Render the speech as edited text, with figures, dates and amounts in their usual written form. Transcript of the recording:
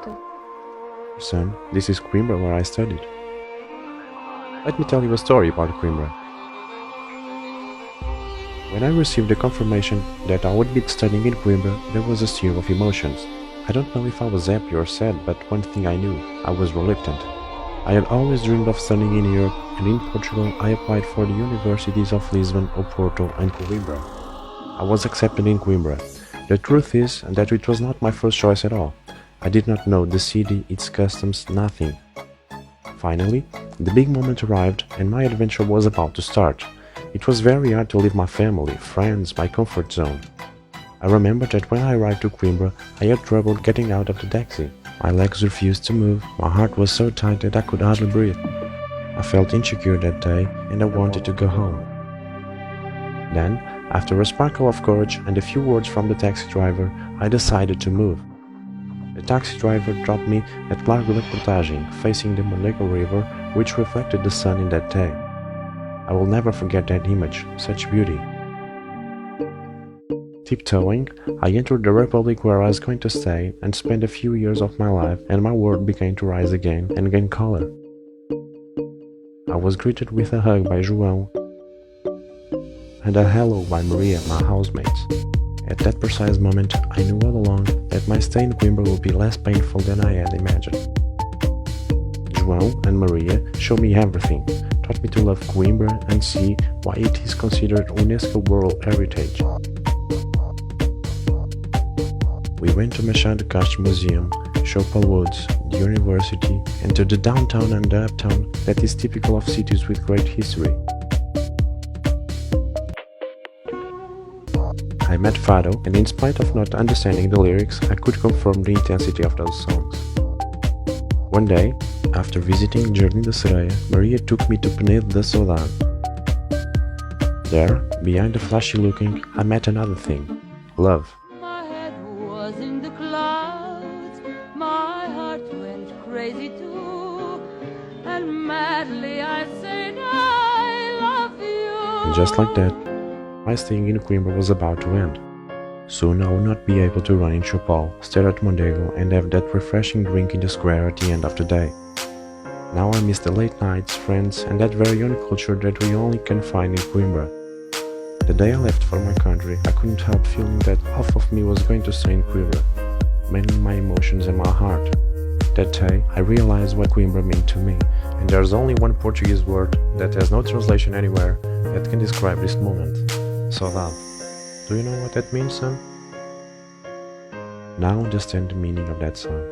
porta. Son, this is Coimbra where I studied. Let me tell you a story about Coimbra. When I received the confirmation that I would be studying in Coimbra, there was a sea of emotions. I don't know if I was happy or sad, but one thing I knew, I was reluctant. I had always dreamed of studying in Europe, and in Portugal I applied for the universities of Lisbon, Oporto and Coimbra. I was accepted in Coimbra. The truth is that it was not my first choice at all. I did not know the city, its customs, nothing. Finally, the big moment arrived and my adventure was about to start. It was very hard to leave my family, friends, my comfort zone. I remember that when I arrived to Coimbra, I had trouble getting out of the taxi. My legs refused to move, my heart was so tight that I could hardly breathe. I felt insecure that day and I wanted to go home. Then, after a sparkle of courage and a few words from the taxi driver, I decided to move. The taxi driver dropped me at CoimbraTradições, facing the Mondego River, which reflected the sun in that day. I will never forget that image, such beauty. Tiptoeing, I entered the republic where I was going to stay and spend a few years of my life, and my world began to rise again and gain color. I was greeted with a hug by João and a hello by Maria, my housemates. At that precise moment, I knew all along that my stay in Coimbra would be less painful than I had imagined. João and Maria showed me everything, taught me to love Coimbra and see why it is considered UNESCO World Heritage. We went to Machado de Castro Museum, Chopal Woods, the university, and to the downtown and the uptown that is typical of cities with great history. I met Fado, and in spite of not understanding the lyrics, I could confirm the intensity of those songs. One day, after visiting Jardim da Sereia, Maria took me to Penedo da Saudade. There, behind the flashy looking, I met another thing: love. My head was in the clouds, my heart went crazy too, and madly I said I love you. And just like that, my staying in Coimbra was about to end. Soon I would not be able to run in Chopal, stare at Mondego and have that refreshing drink in the square at the end of the day. Now I miss the late nights, friends and that very own culture that we only can find in Coimbra. The day I left for my country, I couldn't help feeling that half of me was going to stay in Coimbra, mainly my emotions and my heart. That day, I realized what Coimbra meant to me, and there's only one Portuguese word that has no translation anywhere that can describe this moment: saudade. Do you know what that means, son? Now understand the meaning of that song.